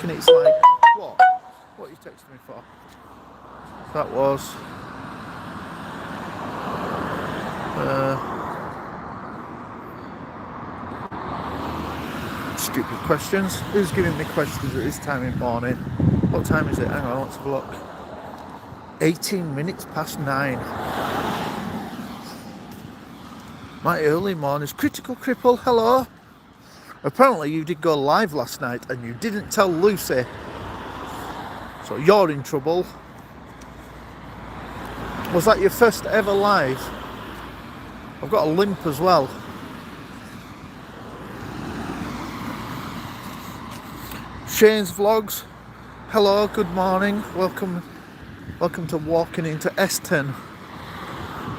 and it's like, what? What are you texting me for? That was stupid questions. Who's giving me questions at this time in the morning? What time is it? Hang on, let's have a look. 18 minutes past 9. My early mornings. Critical Cripple, hello. Apparently you did go live last night and you didn't tell Lucy. So you're in trouble. Was that your first ever live? I've got a limp as well. Shane's Vlogs, hello, good morning. Welcome to walking into S10.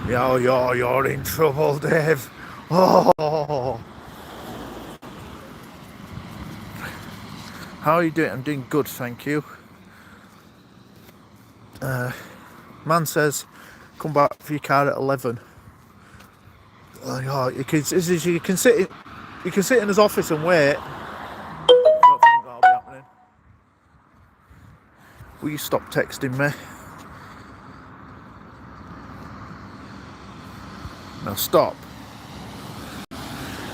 You're in trouble, Dave. Oh. How are you doing? I'm doing good, thank you. Man says, come back for your car at 11. You can sit in his office and wait. Don't think that'll be happening. Will you stop texting me? Now stop.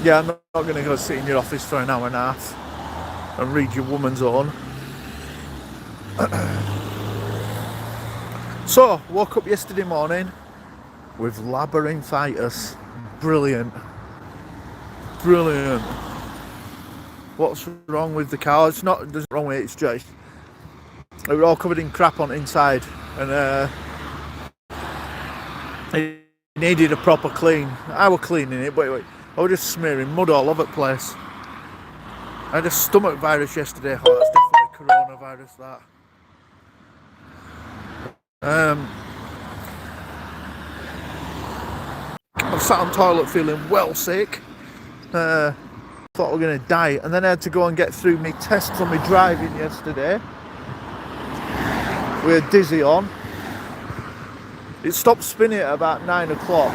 Yeah, I'm not going to go sit in your office for an hour and a half and read your woman's own. So, woke up yesterday morning with labyrinthitis. Brilliant. What's wrong with the car? There's nothing wrong with it, it's just it was all covered in crap on the inside and it needed a proper clean. I was cleaning it, but I was just smearing mud all over the place. I had a stomach virus yesterday. Oh, that's definitely coronavirus, that. I sat on toilet feeling well sick. Thought I was going to die. And then I had to go and get through my tests on my driving yesterday. With a dizzy on. It stopped spinning at about 9 o'clock.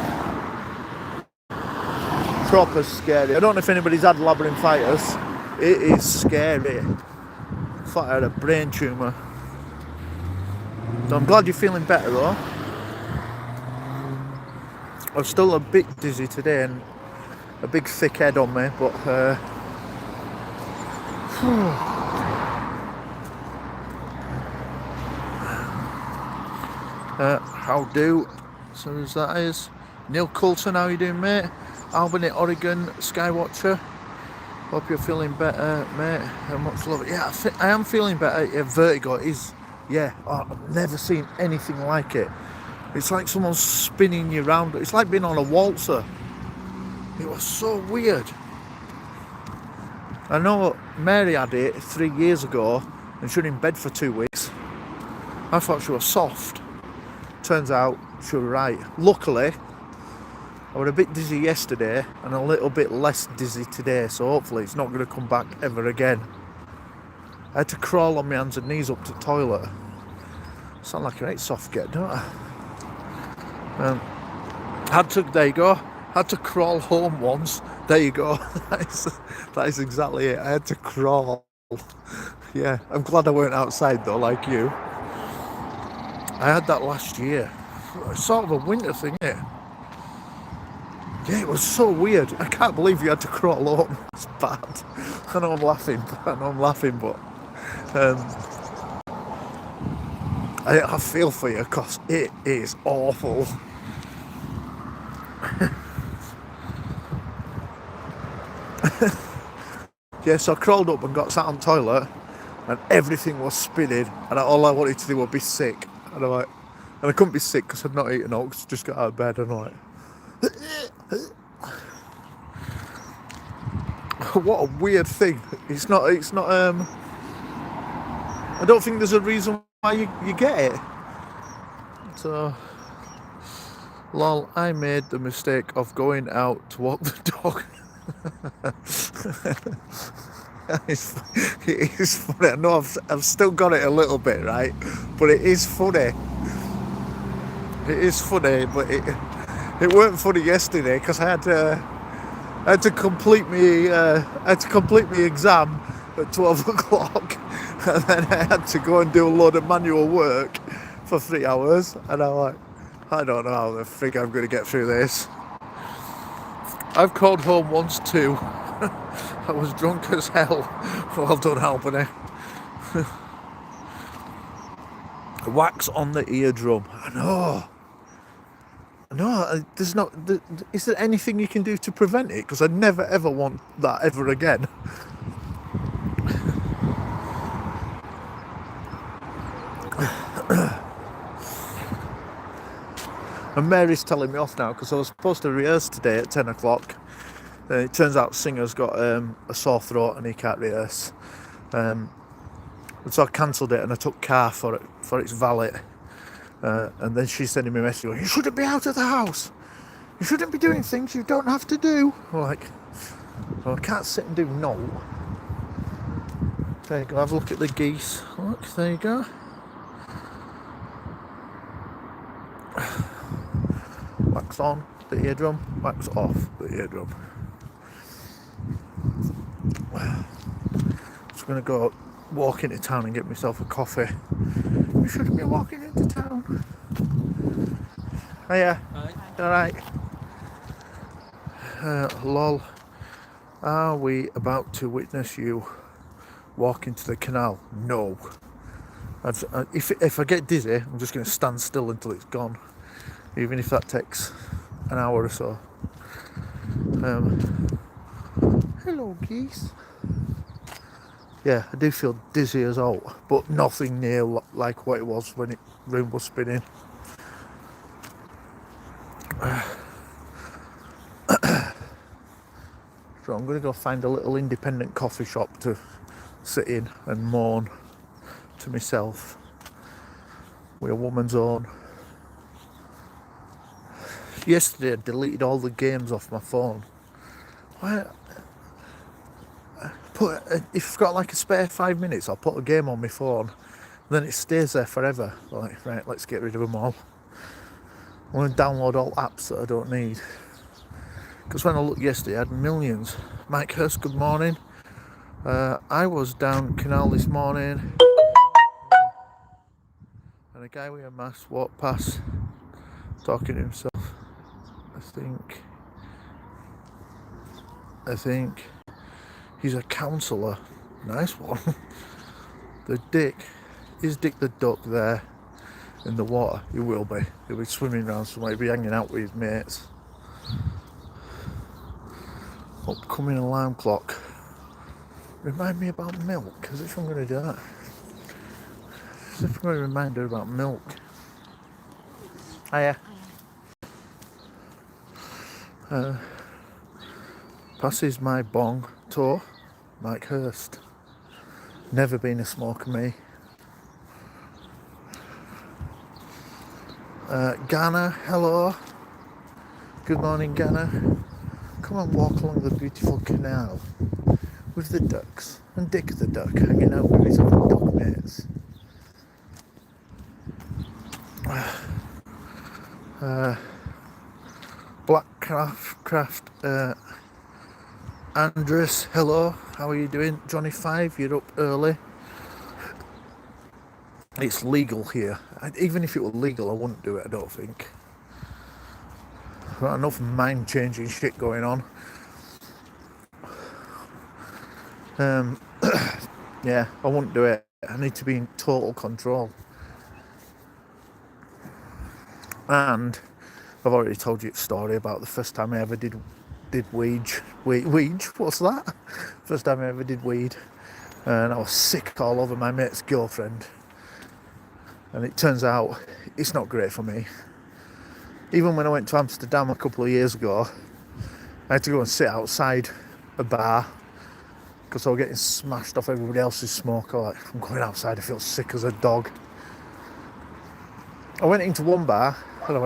Proper scary. I don't know if anybody's had labyrinthitis. It is scary. I thought I had a brain tumour. So I'm glad you're feeling better though. I'm still a bit dizzy today and a big thick head on me, but how do? So as that is. Neil Coulson, how you doing, mate? Albany, Oregon, Skywatcher. Hope you're feeling better, mate. Much love. Yeah, I am feeling better. Yeah, vertigo is. Yeah, I've never seen anything like it. It's like someone's spinning you around. It's like being on a waltzer. It was so weird. I know Mary had it 3 years ago and she was in bed for 2 weeks. I thought she was soft. Turns out she was right. Luckily, I was a bit dizzy yesterday and a little bit less dizzy today, so hopefully it's not going to come back ever again. I had to crawl on my hands and knees up to the toilet. Sound like a right soft get, don't I? There you go. Had to crawl home once. There you go. that is exactly it. I had to crawl. Yeah, I'm glad I weren't outside though, like you. I had that last year. It's sort of a winter thing, isn't it? Yeah, it was so weird. I can't believe you had to crawl home. It's bad. I know I'm laughing, but I feel for you because it is awful. Yeah, so I crawled up and got sat on the toilet and everything was spinning and all I wanted to do was be sick. And I couldn't be sick because I'd not eaten oats, just got out of bed and I'm like... What a weird thing. It's not I don't think there's a reason why you get it. So, lol, I made the mistake of going out to walk the dog. It is funny. I know I've still got it a little bit, right? But it is funny. It is funny, but it weren't funny yesterday because I had to complete my exam at 12 o'clock And then I had to go and do a load of manual work for 3 hours. And I'm like, I don't know how the frig I'm going to get through this. I've called home once too. I was drunk as hell. Well done, Albany. Wax on the eardrum. I know. No, there's not. Is there anything you can do to prevent it? Because I never ever want that ever again. And Mary's telling me off now because I was supposed to rehearse today at 10 o'clock. It turns out Singer's got a sore throat and he can't rehearse. So I cancelled it and I took car for its valet. And then she's sending me a message going, you shouldn't be out of the house. You shouldn't be doing things you don't have to do. I'm like, well, I can't sit and do no. There you go, have a look at the geese. Look, there you go. Wax on the eardrum, wax off the eardrum. Just going to go walk into town and get myself a coffee. You shouldn't be walking into town. Hiya. Hi. Alright. Lol. Are we about to witness you walk into the canal? No. If I get dizzy, I'm just going to stand still until it's gone. Even if that takes an hour or so. Hello, geese. Yeah, I do feel dizzy as all, but nothing near like what it was when room was spinning. So I'm going to go find a little independent coffee shop to sit in and moan to myself. We're a woman's own. Yesterday I deleted all the games off my phone. Why? If I've got like a spare 5 minutes, I'll put a game on my phone. Then it stays there forever. Like, right, let's get rid of them all. I want to download all apps that I don't need. Because when I looked yesterday, I had millions. Mike Hurst, good morning. I was down canal this morning. And a guy with a mask walked past, talking to himself. I think he's a counsellor. Nice one. Is Dick the duck there in the water? He will be. He'll be swimming around somewhere. He'll be hanging out with his mates. Upcoming alarm clock. Remind me about milk. As if I'm going to do that. As if I'm going to remind her about milk. Hiya. Passes my bong tour. Mike Hurst. Never been a smoker, me. Ghana, hello. Good morning, Ghana. Come and walk along the beautiful canal with the ducks. And Dick the duck hanging out with his other duck mates. Blackcraft, Andres, hello. How are you doing? Johnny 5, you're up early. It's legal here. Even if it were legal, I wouldn't do it, I don't think. Got enough mind-changing shit going on. Yeah, I wouldn't do it. I need to be in total control. And I've already told you a story about the first time I ever did weed. Weed? What's that? First time I ever did weed. And I was sick all over my mate's girlfriend. And it turns out it's not great for me. Even when I went to Amsterdam a couple of years ago, I had to go and sit outside a bar because I was getting smashed off everybody else's smoke. I'm going outside, I feel sick as a dog. I went into one bar and I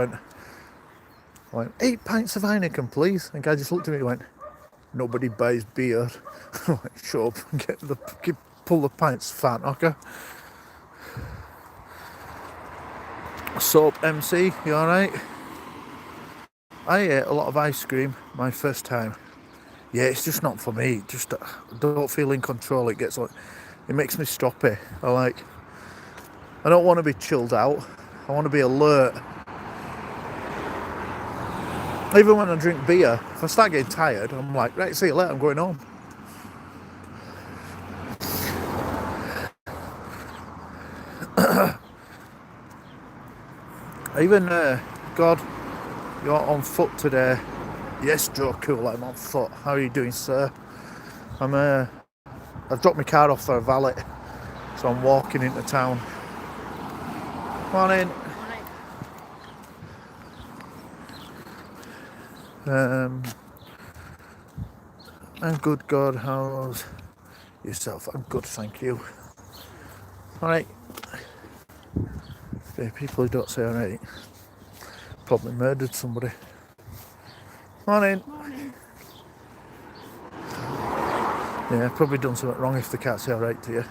went 8 pints of Heineken, please. And the guy just looked at me and went, nobody buys beer. I went, shut up and pull the pints, fat knocker. Soap MC, you alright? I ate a lot of ice cream my first time. Yeah, it's just not for me. Just I don't feel in control. It gets like It makes me stroppy. I don't want to be chilled out. I want to be alert. Even when I drink beer, if I start getting tired, I'm like, right, see you later, I'm going home. Even, God, you're on foot today. Yes, Joe, cool, I'm on foot. How are you doing, sir? I've dropped my car off for a valet, so I'm walking into town. Morning. I'm good, God. How's yourself? I'm good, thank you. Alright. People who don't say alright probably murdered somebody. Morning. Yeah, probably done something wrong if they can't say alright to you.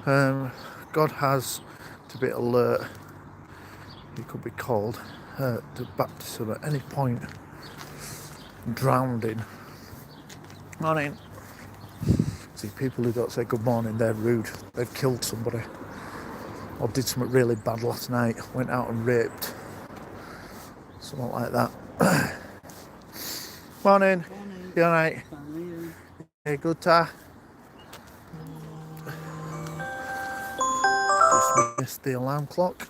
God has to be alert. He could be called to baptism at any point. Drowning. Morning. See, people who don't say good morning, they're rude. They've killed somebody. Or did something really bad last night. Went out and raped. Something like that. Morning. You alright? Yeah, good, Ta? Dismissed the alarm clock.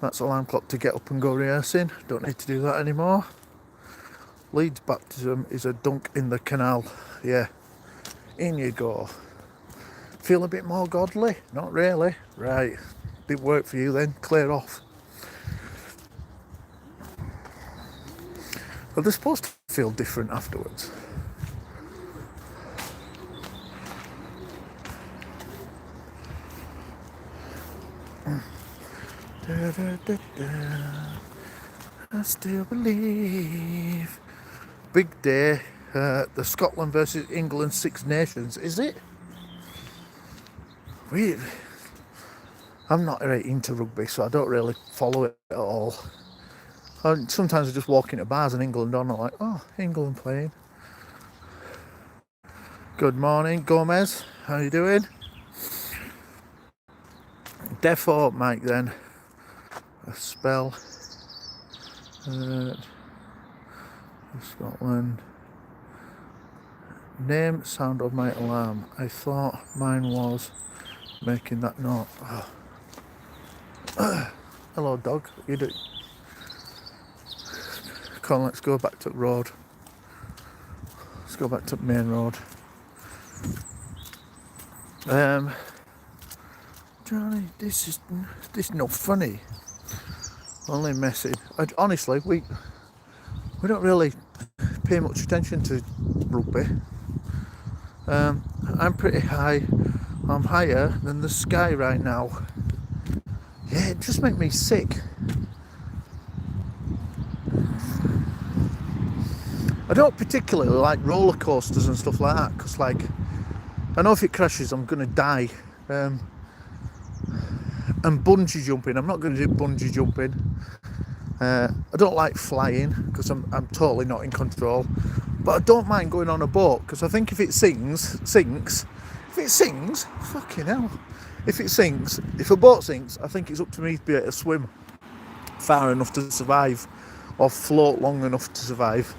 That's alarm clock to get up and go rehearsing. Don't need to do that anymore. Leeds baptism is a dunk in the canal. Yeah. In you go. Feel a bit more godly? Not really. Right. Didn't work for you then. Clear off. Well, they're supposed to feel different afterwards. Da, da, da, da. I still believe. Big day. The Scotland versus England Six Nations. Is it? Weird. I'm not very into rugby, so I don't really follow it at all. Sometimes I just walk into bars in England and I'm like, oh, England playing. Good morning, Gomez. How you doing? Defo, Mike, then. A spell. Scotland. Name, sound of my alarm. I thought mine was making that note. Oh. Hello, dog. What you doing? Come on, let's go back to the road. Let's go back to the main road. Johnny, this is not funny. Only message. Honestly, we don't really pay much attention to rugby. I'm pretty high. I'm higher than the sky right now. Yeah, it just makes me sick. I don't particularly like roller coasters and stuff like that because, like, I know if it crashes, I'm gonna die. And bungee jumping, I'm not gonna do bungee jumping. I don't like flying because I'm totally not in control. But I don't mind going on a boat because I think if it sinks, fucking hell. If it sinks, if a boat sinks, I think it's up to me to be able to swim far enough to survive or float long enough to survive.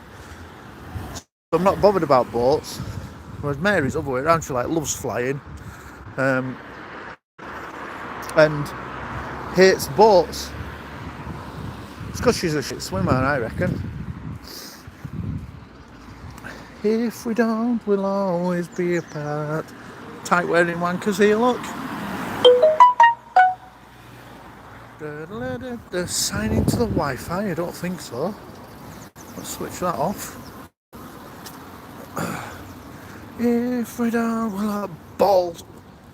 So I'm not bothered about boats. Whereas Mary's other way around, she loves flying and hates boats. It's because she's a shit swimmer, I reckon. If we don't, we'll always be apart. Tight wearing wankers here, look. They're signing to the Wi-Fi, I don't think so. Let's switch that off. If we don't, we'll have balls.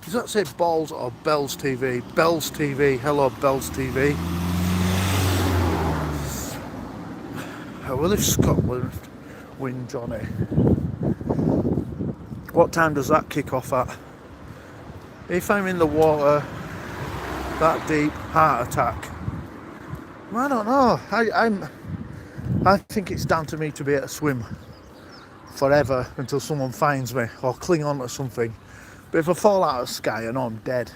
Does that say balls or Bell's TV? Bell's TV. Hello, Bell's TV. How will if Scotland win, Johnny? What time does that kick off at? If I'm in the water that deep, heart attack. I don't know. I think it's down to me to be able to swim forever until someone finds me or cling on to something. But if I fall out of the sky, I know I'm dead.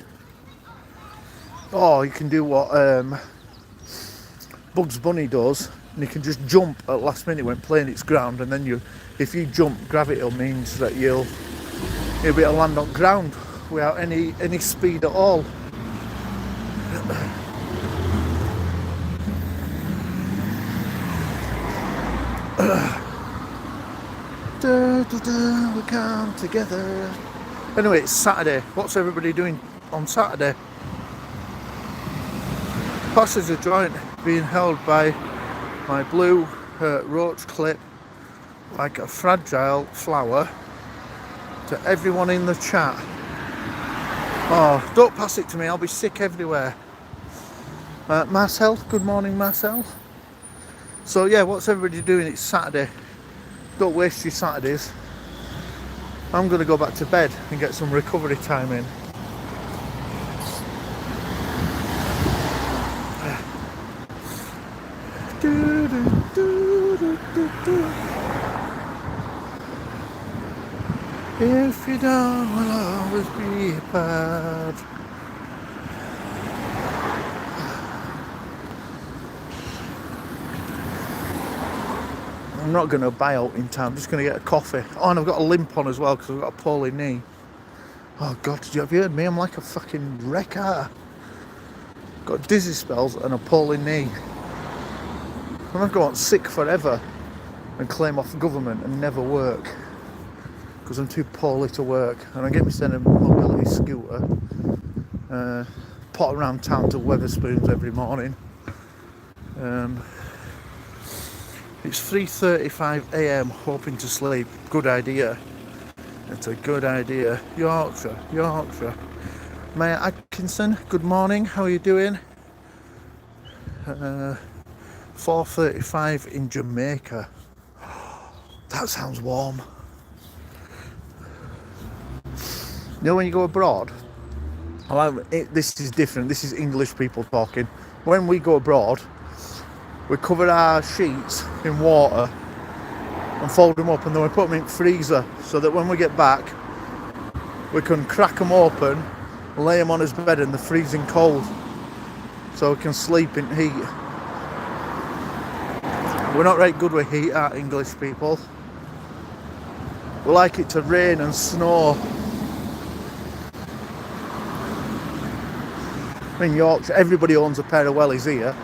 Or you can do what Bugs Bunny does, and you can just jump at last minute when playing its ground, and then if you jump, gravity means that you'll be able to land on ground without any speed at all. We come together. Anyway, it's Saturday. What's everybody doing on Saturday? Passenger joint being held by my blue roach clip like a fragile flower to everyone in the chat. Oh, don't pass it to me, I'll be sick everywhere. Marcel, good morning Marcel. So yeah, what's everybody doing? It's Saturday. Don't waste your Saturdays. I'm going to go back to bed and get some recovery time in. If you don't, we'll always be apart. I'm not going to buy out in time, I'm just going to get a coffee. Oh, and I've got a limp on as well because I've got a poorly knee. Oh God, have you heard me? I'm like a fucking wrecker. Got dizzy spells and a poorly knee. I'm going to go on sick forever and claim off the government and never work because I'm too poorly to work. And I get me sent a mobility scooter, pot around town to Wetherspoons every morning. It's 3:35 a.m. hoping to sleep. Good idea. It's a good idea. Yorkshire. Mayor Atkinson, good morning. How are you doing? 4:35 in Jamaica. That sounds warm. You know when you go abroad? This is different. This is English people talking. When we go abroad, we cover our sheets in water and fold them up, and then we put them in the freezer so that when we get back we can crack them open, lay them on his bed in the freezing cold so we can sleep in heat. We're not very good with heat, our English people. We like it to rain and snow. In Yorkshire, everybody owns a pair of wellies here.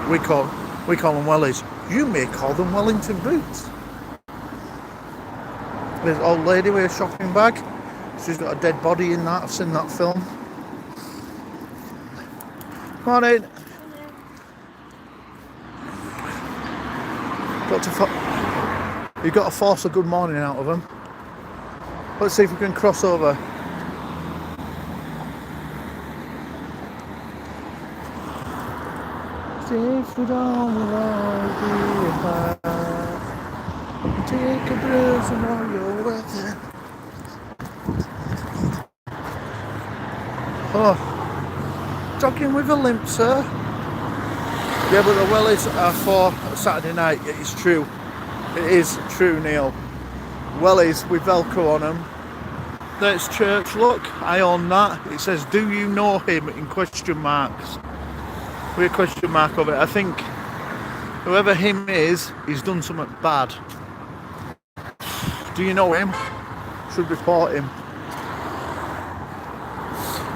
We call them wellies. You may call them Wellington boots. There's an old lady with a shopping bag. She's got a dead body in that. I've seen that film. Morning. You've got to force a good morning out of them. Let's see if we can cross over. If we don't, we'll all be apart. Take a bruise and all you're worth it. Oh, jogging with a limp, sir. Yeah, but the wellies are for Saturday night. It is true. It is true, Neil. Wellies with Velcro on them. There's church, look. I own that. It says, do you know him? In question marks. With a question mark of it. I think whoever him is, he's done something bad. Do you know him? Should report him.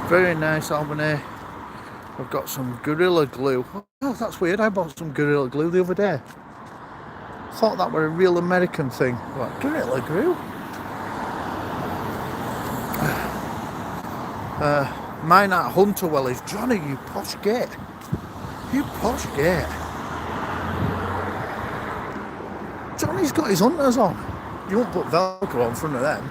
Very nice, Albany. I've got some Gorilla Glue. Oh, that's weird. I bought some Gorilla Glue the other day. Thought that were a real American thing. What, Gorilla Glue? Mine at Hunter Wellies. Johnny, you posh git. You posh git. Johnny's got his hunters on. You won't put Velcro on front of them.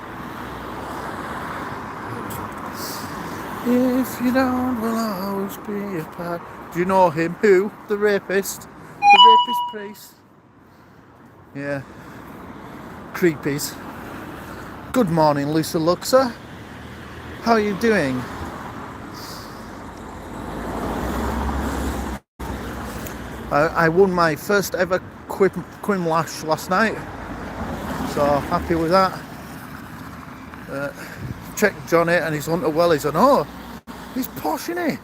If you don't, we'll always be apart. Do you know him? Who? The rapist? The rapist priest? Yeah. Creepies. Good morning, Lisa Luxor. How are you doing? I won my first ever Quim Lash last night, so happy with that. Check Johnny and his Hunter Wellies, and oh, he's posh, isn't he?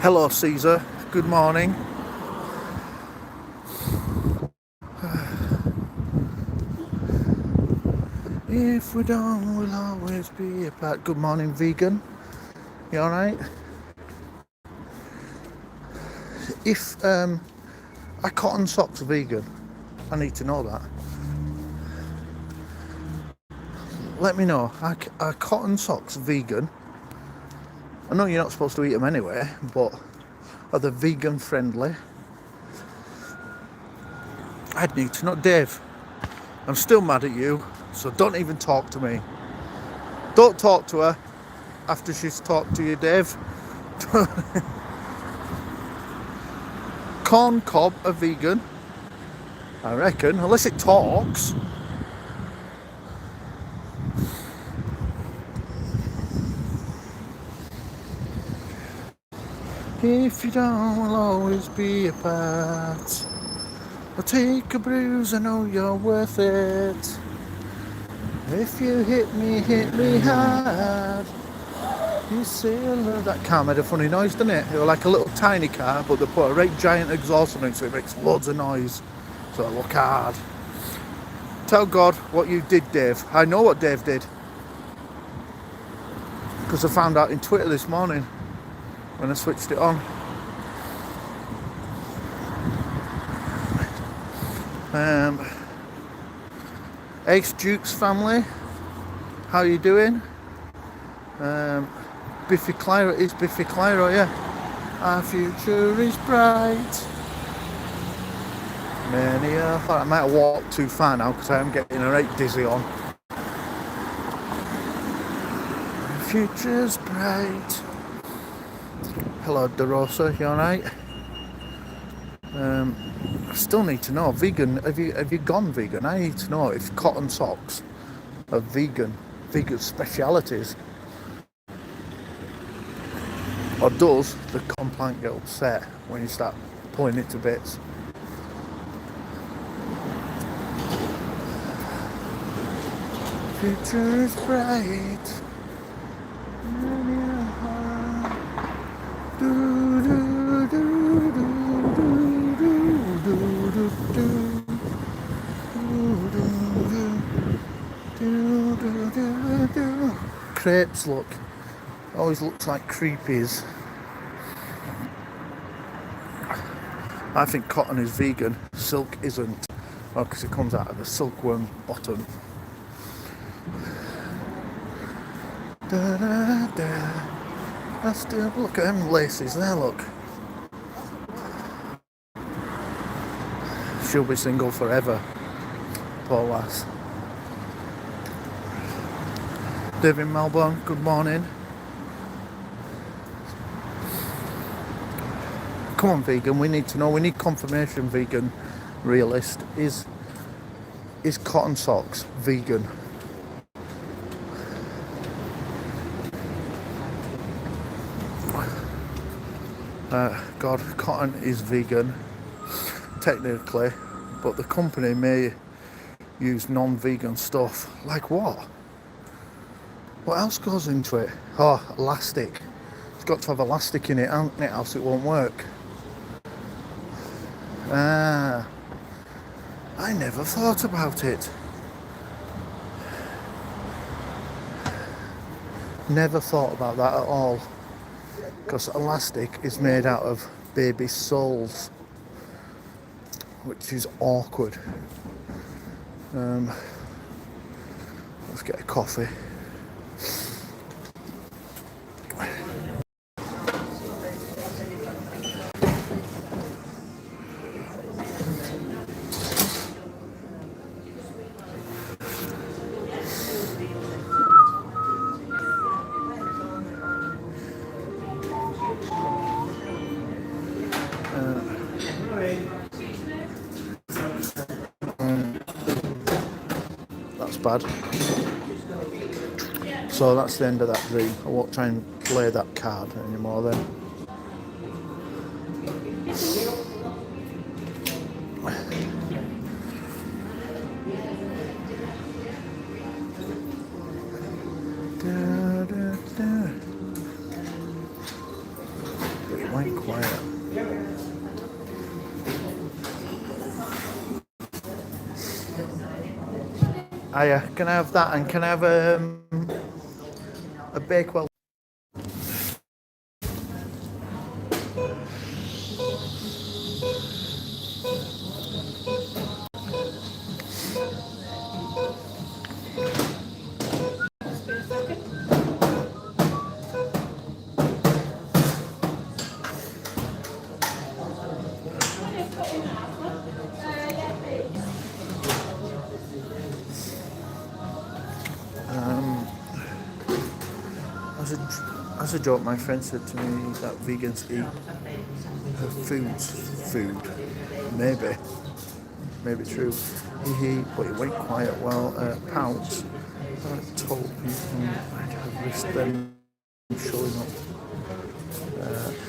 Hello, Caesar. Good morning. If we don't, we'll always be apart. Good morning, vegan. You alright? If are cotton socks vegan? I need to know that. Let me know. Are cotton socks vegan? I know you're not supposed to eat them anyway, but are they vegan friendly? I'd need to know. Dave, I'm still mad at you, so don't even talk to me. Don't talk to her after she's talked to you, Dave. Corn cob are vegan, I reckon, unless it talks. If you don't, we'll always be apart. I'll take a bruise, I know you're worth it. If you hit me hard. You sailor. That car made a funny noise, didn't it? It was like a little tiny car, but they put a right giant exhaust on it, so it makes loads of noise. So it look hard. Tell God what you did, Dave. I know what Dave did, because I found out in Twitter this morning when I switched it on. Ace Duke's family, how you doing? Biffy Clyro, it's Biffy Clyro, yeah. Our future is bright. Many I thought I might have walked too far now because I am getting a right dizzy on. Our future's bright. Hello, DeRosa, you alright? I still need to know, vegan, have you gone vegan? I need to know if cotton socks are vegan specialities. Or does the complaint get upset when you start pulling it to bits? Future is bright. Crepes look. Always looks like creepies. I think cotton is vegan, silk isn't, because it comes out of the silkworm bottom. Da, da, da. I still look at them laces there. Look, she'll be single forever, poor lass. Dave in Melbourne, good morning. Come on, vegan, we need to know, we need confirmation, vegan realist. Is cotton socks vegan? God, cotton is vegan, technically, but the company may use non-vegan stuff. Like what? What else goes into it? Oh, elastic. It's got to have elastic in it, hasn't it, else it won't work. I never thought about it. Never thought about that at all. Because elastic is made out of baby soles, which is awkward. Let's get a coffee. That's bad. So that's the end of that dream. I won't try and play that card anymore then. Da, da, da. It went quiet. Hiya, can I have that and can I have a Bakewell? As a joke, my friend said to me that vegans eat food. Maybe true. But it went quiet while Pounce told people I'd have risked them showing up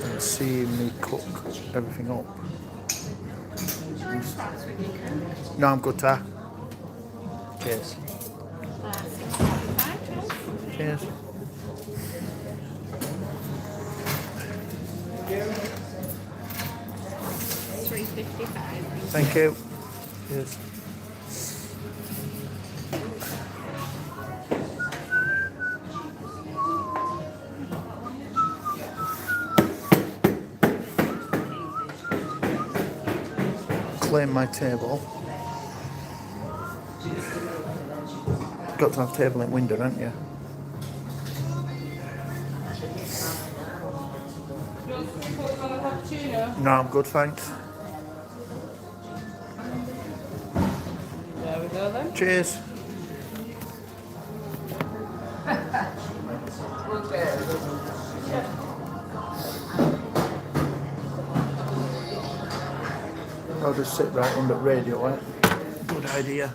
and seeing me cook everything up. No, I'm good, Ta. Cheers. Cheers. $3.55. Thank you. Cheers. Claim my table. Got to have table in window, haven't you? No, I'm good, thanks. There we go then. Cheers. I'll just sit right under the radio, eh? Good idea.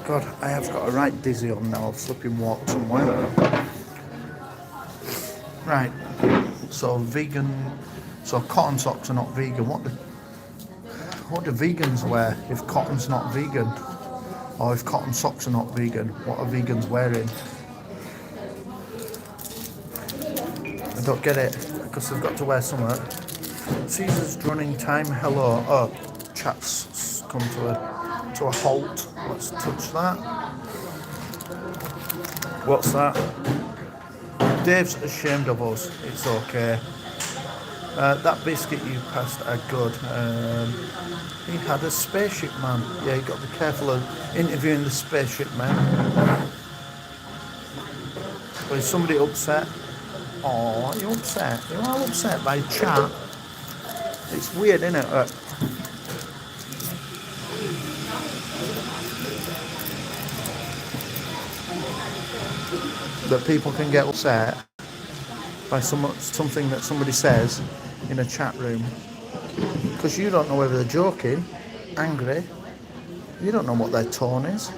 God, I have got a right dizzy on now. I've flipping walked somewhere. Right. So cotton socks are not vegan. What do vegans wear if cotton's not vegan? Or if cotton socks are not vegan, what are vegans wearing? I don't get it, because they've got to wear something. Caesar's running time, hello. Oh, chat's come to a halt. Let's touch that. What's that? Dave's ashamed of us. It's okay. That biscuit you passed are good. He had a spaceship man. Yeah, you got to be careful of interviewing the spaceship man. But is somebody upset? Oh, you're upset. You are upset by chat. It's weird, isn't it? That people can get upset by something that somebody says in a chat room. Because you don't know whether they're joking, angry. You don't know what their tone is.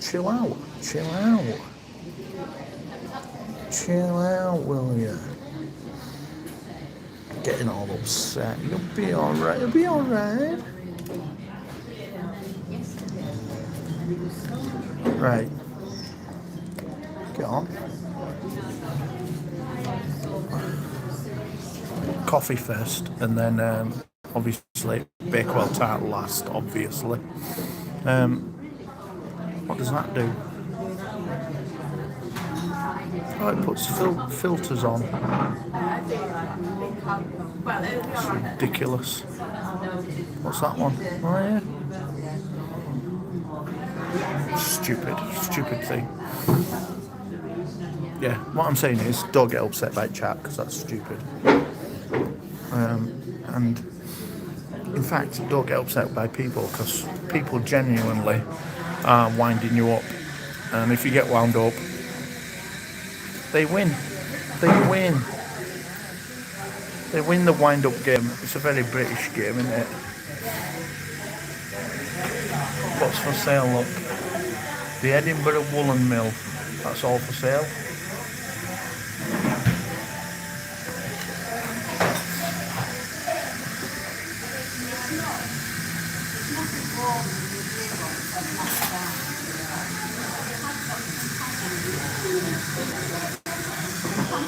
Chill out. Chill out. Chill out, will you? Getting all upset. You'll be alright. You'll be alright. Right. Get on. Coffee first, and then obviously Bakewell tart last, obviously. What does that do? Oh, it puts filters on. It's ridiculous. What's that one? Oh yeah. Stupid thing. Yeah, what I'm saying is don't get upset by chat because that's stupid. And in fact, don't get upset by people because people genuinely are winding you up. And if you get wound up, they win. They win. They win the wind-up game. It's a very British game, isn't it? What's for sale, look? The Edinburgh Woolen Mill. That's all for sale.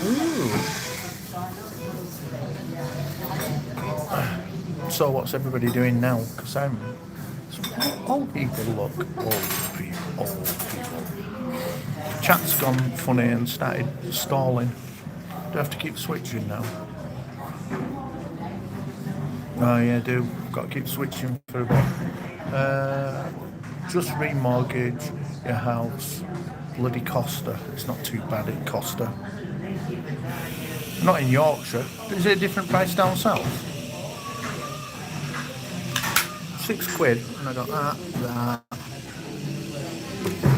Ooh. So what's everybody doing now? Because I'm... Old people look. Old people. Chat's gone funny and started stalling. Do I have to keep switching now? Oh yeah, I do. Got to keep switching for a bit. Just remortgage your house. Bloody Costa. It's not too bad in Costa. Not in Yorkshire. Is it a different price down south? £6. And I got that,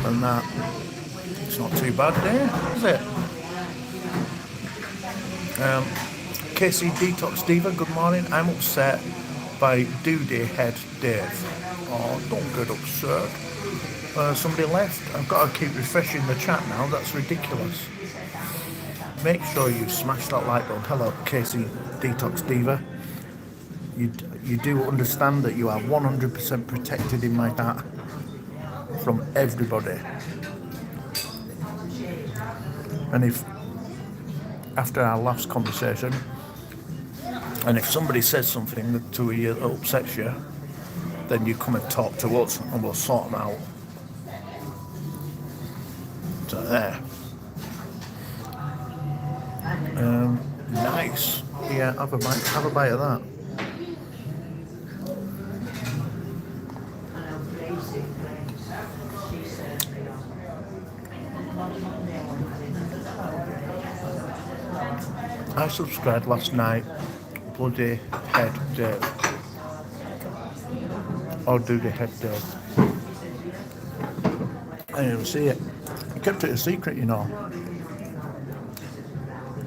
and that. It's not too bad there, is it? KC Detox Diva, good morning. I'm upset by Duty Head Dave. Oh, don't get upset. Somebody left. I've got to keep refreshing the chat now. That's ridiculous. Make sure you smash that like button. Hello, KC Detox Diva. You do understand that you are 100% protected in my chat from everybody. And if after our last conversation, and if somebody says something to you that upsets you, then you come and talk to us and we'll sort them out. So there. Nice. Yeah, have a bite of that. I subscribed last night. Bloody Head Dave. Or Duty Head Dave. I didn't even see it. I kept it a secret, you know.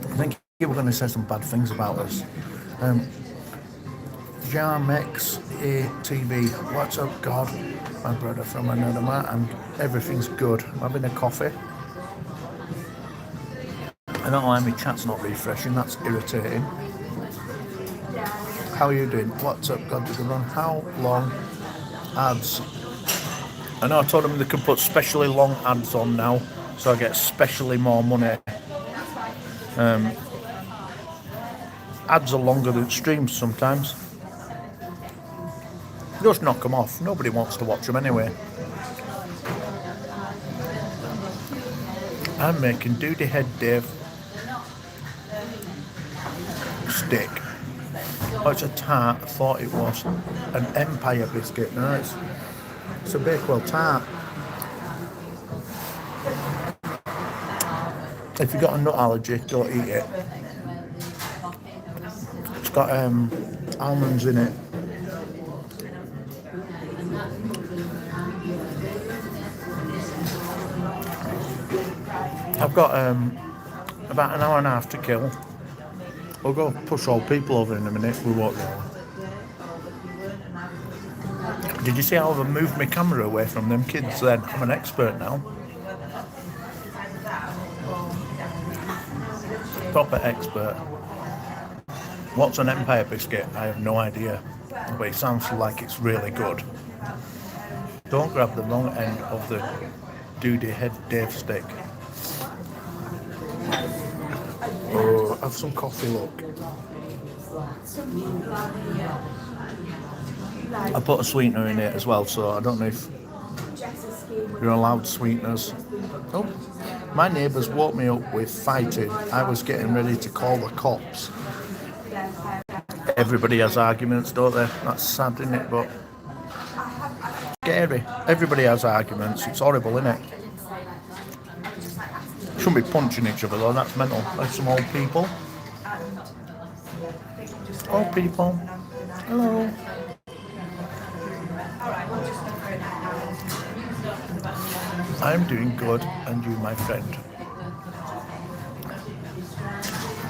I think you were going to say some bad things about us. Jarmex ATV. What's up, God? My brother from another man, and everything's good. I'm having a coffee. I don't know why my chat's not refreshing, that's irritating. How are you doing? What's up, God? Good run. How long ads? I know I told them they could put specially long ads on now, so I get specially more money. Ads are longer than streams sometimes. Just knock them off. Nobody wants to watch them anyway. I'm making Duty Head Dave stick. Oh, it's a tart. I thought it was an Empire biscuit. No, it's a Bakewell tart. If you've got a nut allergy, don't eat it. It's got almonds in it. I've got about an hour and a half to kill. We'll go push old people over in a minute. We won't go. Did you see how I've moved my camera away from them kids then? I'm an expert now. Proper expert. What's an Empire biscuit? I have no idea. But it sounds like it's really good. Don't grab the wrong end of the Duty Head Dave stick. Oh, have some coffee, look. I put a sweetener in it as well, so I don't know if you're allowed sweeteners. Oh, my neighbours woke me up with fighting. I was getting ready to call the cops. Everybody has arguments, don't they? That's sad, isn't it? But scary. Everybody has arguments. It's horrible, isn't it? Shouldn't be punching each other though, that's mental. Like some old people. Old people. Hello. I'm doing good, and you, my friend.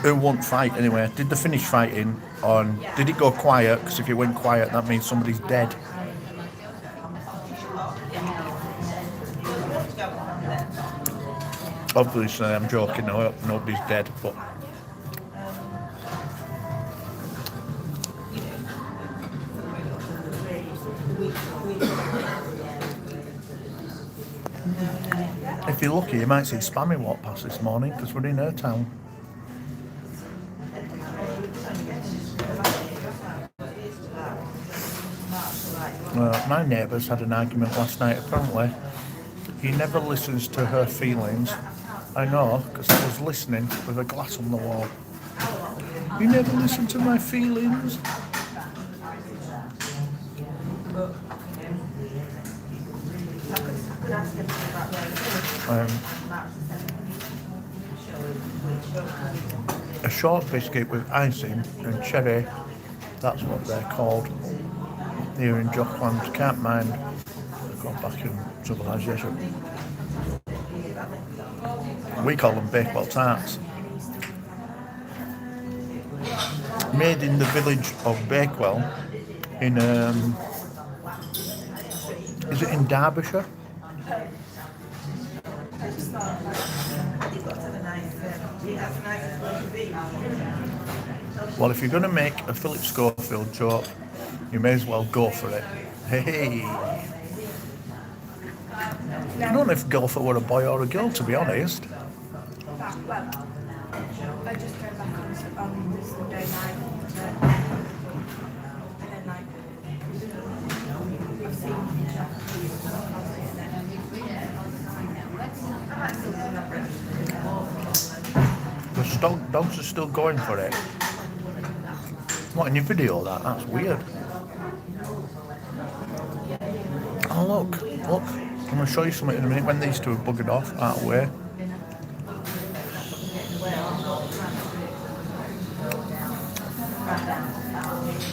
Who won't fight anyway? Did they finish fighting? Did it go quiet? Because if it went quiet, that means somebody's dead. Obviously, I'm joking. No, nobody's dead, but if you're lucky, you might see Spammy walk past this morning because we're in her town. My neighbours had an argument last night. Apparently, he never listens to her feelings. I know, because I was listening with a glass on the wall. You never listen to my feelings. A short biscuit with icing and cherry, that's what they're called here in Jockland. Can't mind. I've gone back in civilization. We call them Bakewell tarts. Made in the village of Bakewell in, is it in Derbyshire? Well, if you're going to make a Philip Schofield joke, you may as well go for it. Hey! I don't know if Golfer were a boy or a girl, to be honest. I just came back on this Sunday night. And then I've seen The dogs are still going for it. What, in your video that's weird. Oh look, I'm going to show you something in a minute when these two have buggered off out of the way.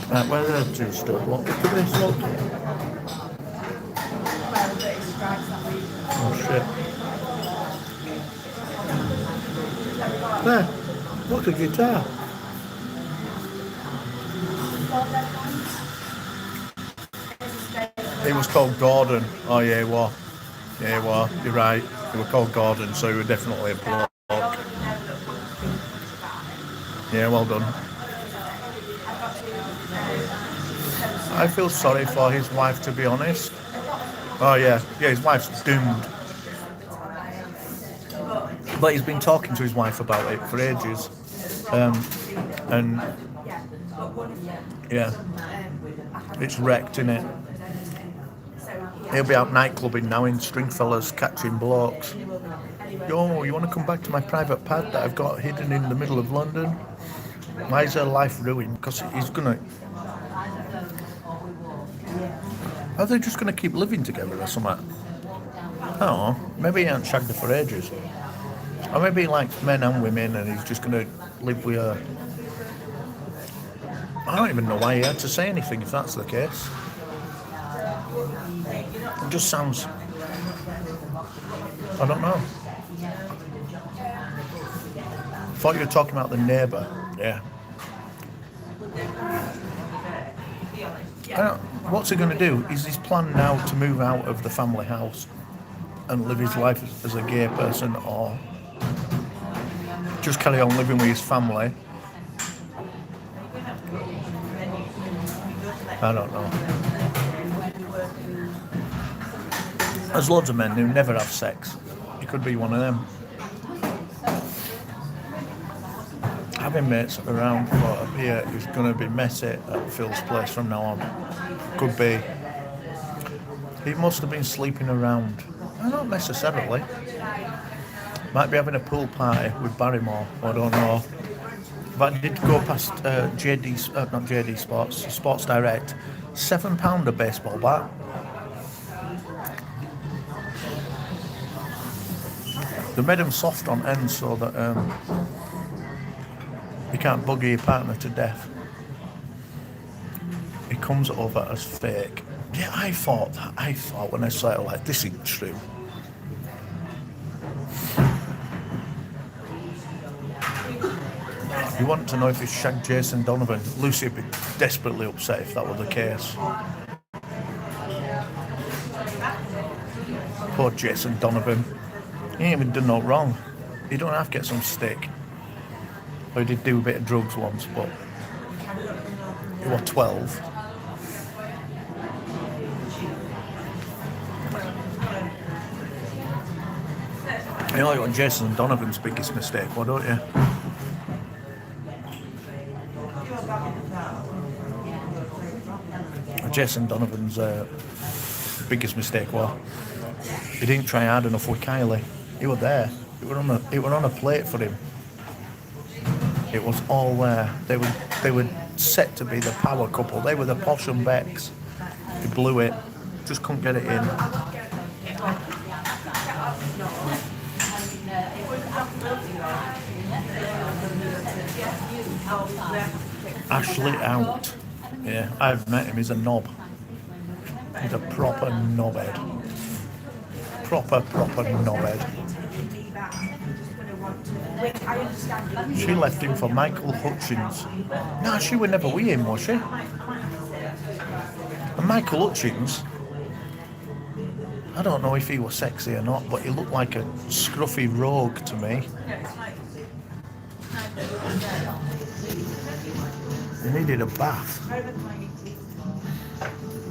Right, where are the two still? Look at this, look. Oh shit. There, look, a guitar. He was called Gordon. Oh yeah, he was. Yeah, he was. You're right. He was called Gordon, so he was definitely a bloke. Yeah, well done. I feel sorry for his wife, to be honest. Oh yeah, his wife's doomed. But he's been talking to his wife about it for ages. And yeah, it's wrecked, innit? He'll be out nightclubbing now in Stringfellas, catching blokes. Yo, you want to come back to my private pad that I've got hidden in the middle of London? Why is her life ruined? Because he's gonna... Are they just gonna keep living together or something? I don't know. Maybe he hasn't shagged her for ages. Or maybe he likes men and women and he's just gonna live with her. I don't even know why he had to say anything if that's the case. It just sounds... I don't know. Thought you were talking about the neighbour. Yeah. What's he going to do? Is his plan now to move out of the family house and live his life as a gay person, or just carry on living with his family? I don't know. There's loads of men who never have sex. He could be one of them. Having mates around up here is going to be messy at Phil's place from now on. Could be. He must have been sleeping around. Not necessarily. Might be having a pool party with Barrymore. I don't know. But I did go past not JD Sports, Sports Direct. £7 a baseball bat. They made them soft on ends so that you can't bugger your partner to death. It comes over as fake. Yeah, I thought when I saw it, like, this isn't true. You want to know if it's shagged Jason Donovan? Lucy would be desperately upset if that were the case. Poor Jason Donovan. He ain't even done no wrong. He don't have to get some stick. Or he did do a bit of drugs once, but he was 12. You know what Jason Donovan's biggest mistake, why don't you? Jason Donovan's biggest mistake was he didn't try hard enough with Kylie. He was there. It were on a plate for him. It was all there. They were set to be the power couple. They were the Posh and Becks. He blew it. Just couldn't get it in. Ashley out. Yeah, I've met him. He's a knob. He's a proper knobhead. Proper knobhead. She left him for Michael Hutchins. No, she would never with him, was she? And Michael Hutchins, I don't know if he was sexy or not, but he looked like a scruffy rogue to me. He needed a bath.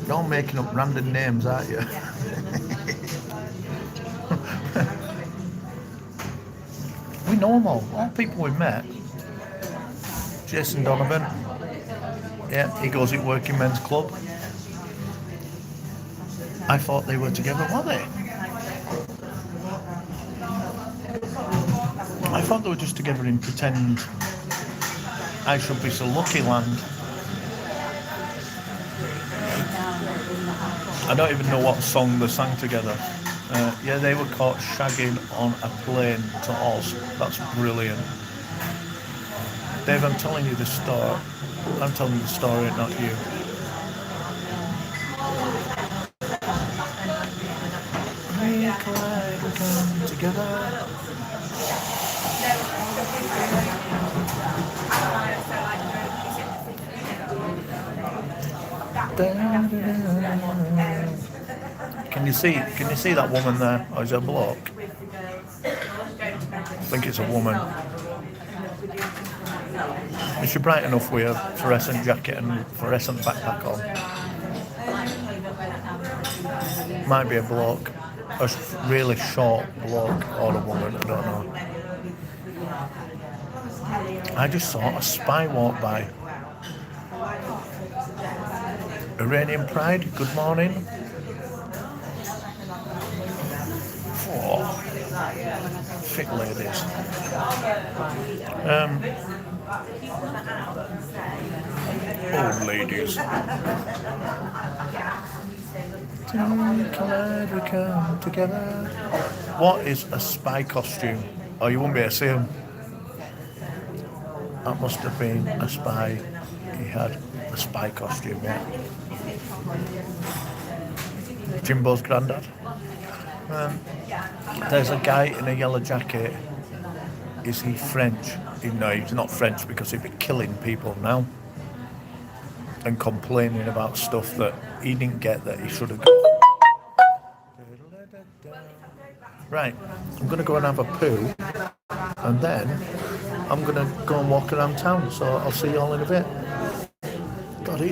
You're all making up random names, aren't you? We know them all people we met. Jason Donovan. Yeah, he goes at Working Men's Club. I thought they were together, were they? I thought they were just together in pretend I Should Be So Lucky land. I don't even know what song they sang together. Yeah, they were caught shagging on a plane to Oz. That's brilliant. Dave, I'm telling you the story. I'm telling you the story, not you. We collide, we come together. Can you see that woman there? Or is it a bloke? I think it's a woman. Is she bright enough with a fluorescent jacket and fluorescent backpack on? Might be a bloke. A really short bloke or a woman, I don't know. I just saw a spy walk by. Iranian Pride, good morning. Oh, fit ladies. Old ladies. Collide, we come together. What is a spy costume? Oh, you won't be able to see him. That must have been a spy. He had a spy costume, yeah. Jimbo's granddad. There's a guy in a yellow jacket. Is he French? No, he's not French because he'd be killing people now and complaining about stuff that he didn't get that he should have got. Right, I'm going to go and have a poo and then I'm going to go and walk around town, so I'll see you all in a bit.